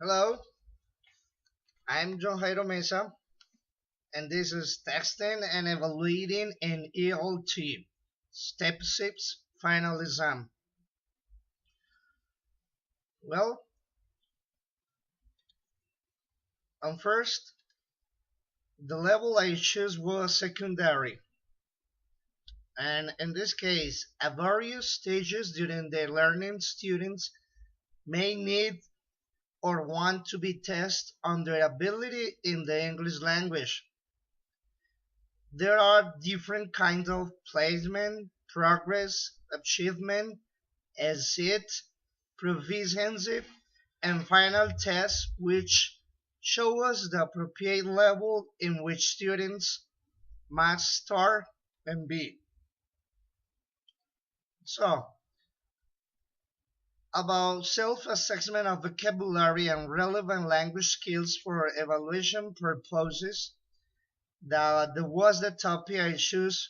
Hello, I'm John Jairo Mesa, and this is Testing and Evaluating in ELT, Step 6, Final Exam. Well, first, the level I chose was secondary, and in this case, at various stages during their learning, students may need or want to be tested on their ability in the English language. There are different kinds of placement, progress, achievement, exit, proficiency, and final tests which show us the appropriate level in which students must start and be. So, about self-assessment of vocabulary and relevant language skills for evaluation purposes, that was the topic I chose.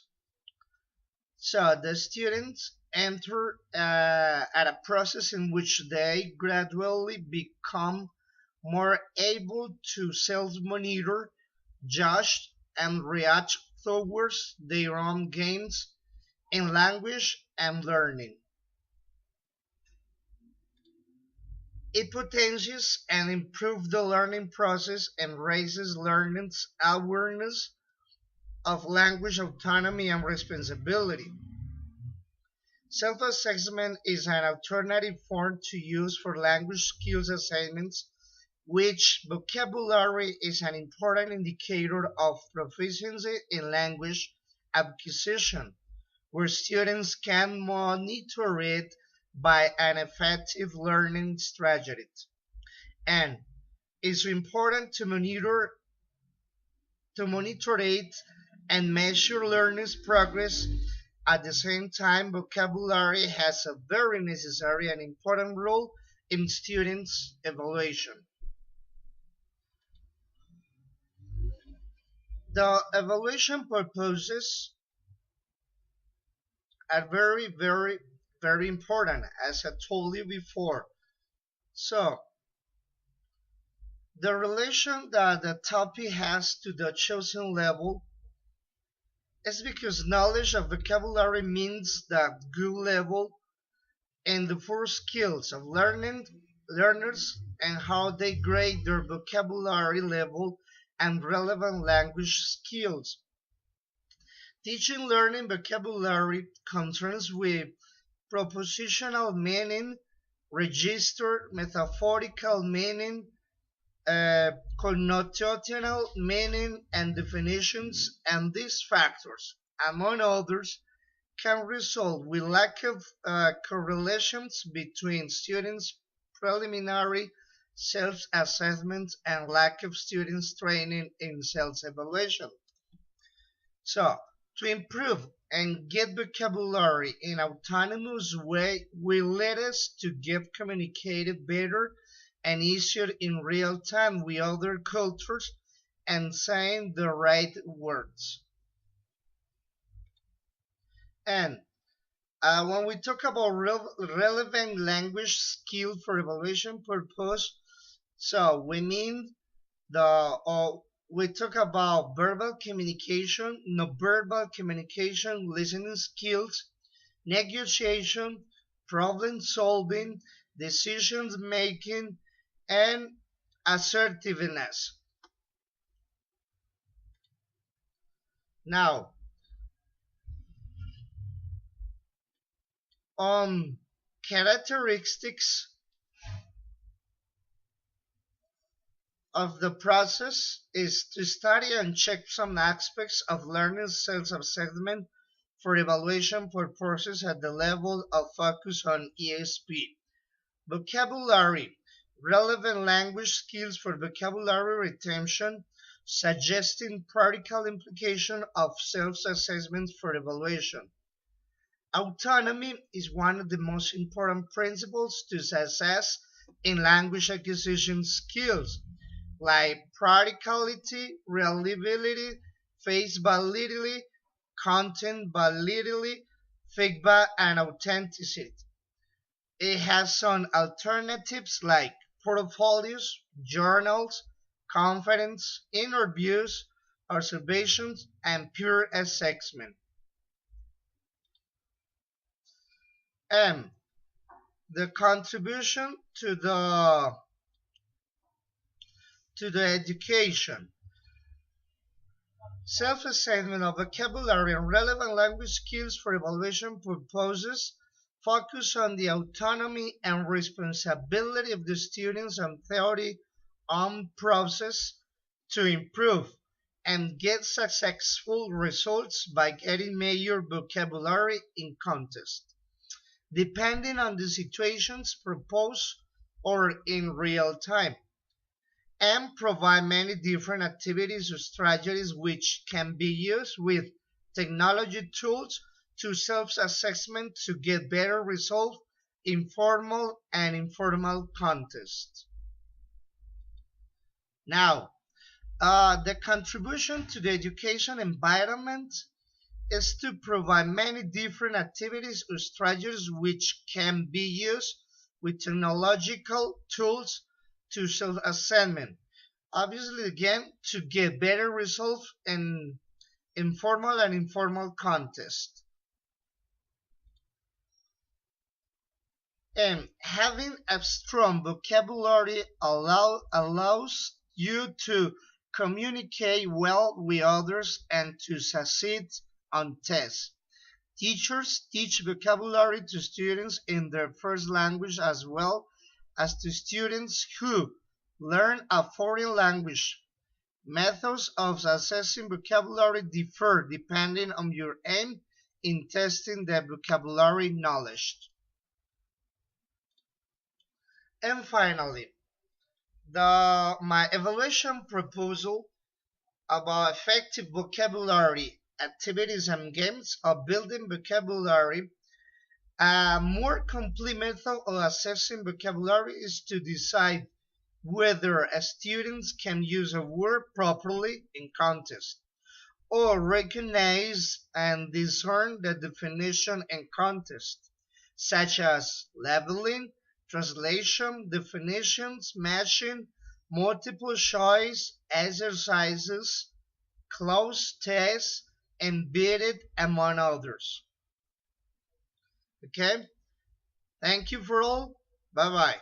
So the students enter at a process in which they gradually become more able to self-monitor, judge, and react towards their own gains in language and learning. It potentiates and improves the learning process and raises learners' awareness of language autonomy and responsibility. Self-assessment is an alternative form to use for language skills assessments, which vocabulary is an important indicator of proficiency in language acquisition, where students can monitor it by an effective learning strategy. And it's important to monitor it and measure learners' progress. At the same time, vocabulary has a very necessary and important role in students' evaluation. The evaluation purposes are very important, as I told you before. So, the relation that the topic has to the chosen level is because knowledge of vocabulary means the good level and the four skills of learners and how they grade their vocabulary level and relevant language skills. Teaching learning vocabulary concerns with propositional meaning, register, metaphorical meaning, connotational meaning, and definitions, and these factors, among others, can result with lack of correlations between students' preliminary self-assessment and lack of students' training in self-evaluation. So, to improve and get vocabulary in autonomous way will lead us to get communicated better and easier in real time with other cultures and saying the right words. And when we talk about relevant language skill for evaluation purpose, so we mean we talk about verbal communication, non-verbal communication, listening skills, negotiation, problem solving, decisions making, and assertiveness. Now, characteristics of the process is to study and check some aspects of learning self-assessment for evaluation purposes at the level of focus on ESP. Vocabulary, relevant language skills for vocabulary retention, suggesting practical implication of self-assessment for evaluation. Autonomy is one of the most important principles to success in language acquisition skills, like practicality, reliability, face validity, content validity, feedback, and authenticity. It has some alternatives like portfolios, journals, conference, interviews, observations, and peer assessment. M. The contribution to the education. Self-assessment of vocabulary and relevant language skills for evaluation purposes focus on the autonomy and responsibility of the students and theory on process to improve and get successful results by getting major vocabulary in context, depending on the situations proposed or in real time, and provide many different activities or strategies which can be used with technology tools to self-assessment to get better results in formal and informal contexts. Now, the contribution to the education environment is to provide many different activities or strategies which can be used with technological tools to self-assessment. Obviously, again, to get better results in informal and informal context. And having a strong vocabulary allows you to communicate well with others and to succeed on tests. Teachers teach vocabulary to students in their first language as well as to students who learn a foreign language. Methods of assessing vocabulary differ depending on your aim in testing the vocabulary knowledge. And finally, my evaluation proposal about effective vocabulary activities and games of building vocabulary. A more complete method of assessing vocabulary is to decide whether students can use a word properly in context, or recognize and discern the definition in context, such as labeling, translation, definitions, matching, multiple choice exercises, cloze tests, embedded, among others. Okay? Thank you for all. Bye bye.